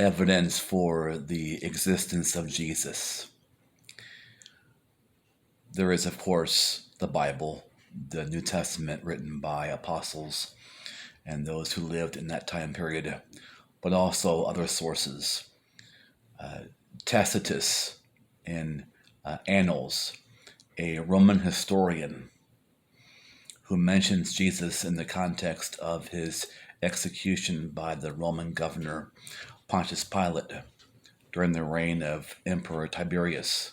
evidence for the existence of Jesus. There is, of course, the Bible, the New Testament written by apostles and those who lived in that time period, but also other sources. Tacitus in Annals, a Roman historian who mentions Jesus in the context of his execution by the Roman governor Pontius Pilate during the reign of Emperor Tiberius.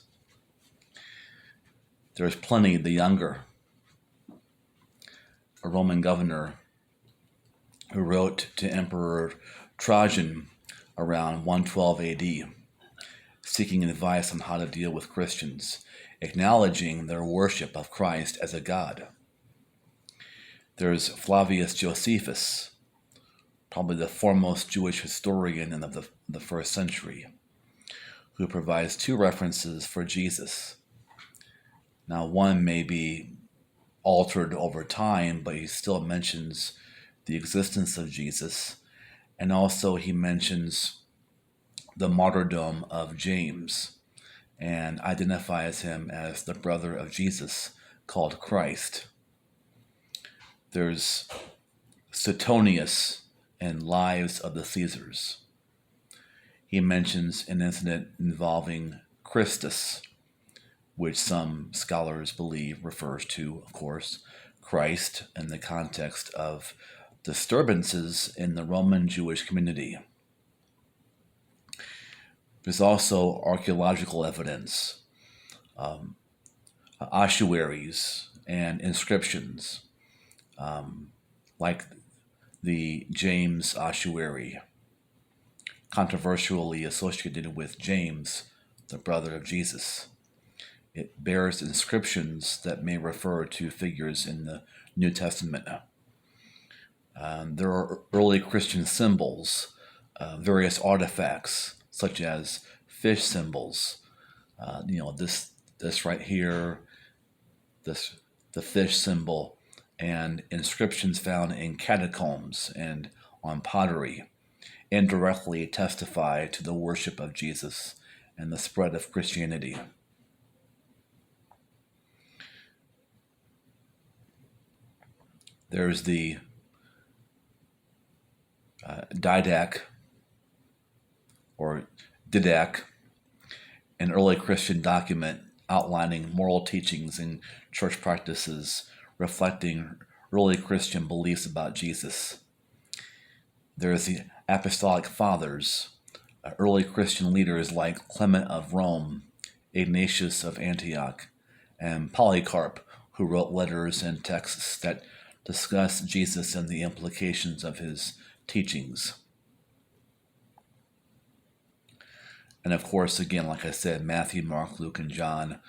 There's Pliny the Younger, a Roman governor who wrote to Emperor Trajan around 112 AD, seeking advice on how to deal with Christians, acknowledging their worship of Christ as a god. There's Flavius Josephus, probably the foremost Jewish historian of the first century, who provides two references for Jesus. Now, one may be altered over time, but he still mentions the existence of Jesus, and also he mentions the martyrdom of James and identifies him as the brother of Jesus called Christ. There's Suetonius in Lives of the Caesars. He mentions an incident involving Christus, which some scholars believe refers to, of course, Christ in the context of disturbances in the Roman Jewish community. There's also archaeological evidence, ossuaries and inscriptions, like the James ossuary, controversially associated with James, the brother of Jesus. It bears inscriptions that may refer to figures in the New Testament. There are early Christian symbols, various artifacts, such as fish symbols. This right here, the fish symbol, and inscriptions found in catacombs and on pottery indirectly testify to the worship of Jesus and the spread of Christianity. There's the Didache, or Didache, an early Christian document outlining moral teachings and church practices reflecting early Christian beliefs about Jesus. There's the Apostolic Fathers, early Christian leaders like Clement of Rome, Ignatius of Antioch, and Polycarp, who wrote letters and texts that discuss Jesus and the implications of his teachings. And of course, again, like I said, Matthew, Mark, Luke, and John.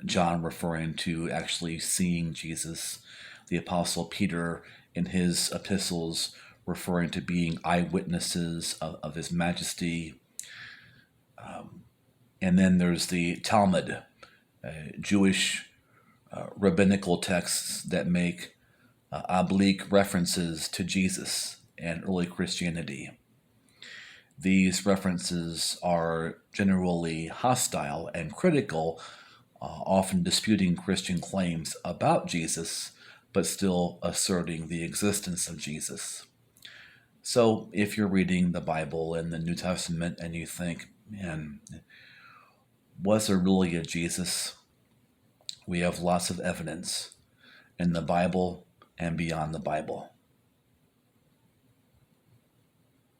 John referring to actually seeing Jesus. The Apostle Peter in his epistles referring to being eyewitnesses of his majesty. And then there's the Talmud, Jewish rabbinical texts that make oblique references to Jesus and early Christianity. These references are generally hostile and critical, often disputing Christian claims about Jesus, but still asserting the existence of Jesus. So if you're reading the Bible and the New Testament and you think, man, was there really a Jesus? We have lots of evidence in the Bible and beyond the Bible.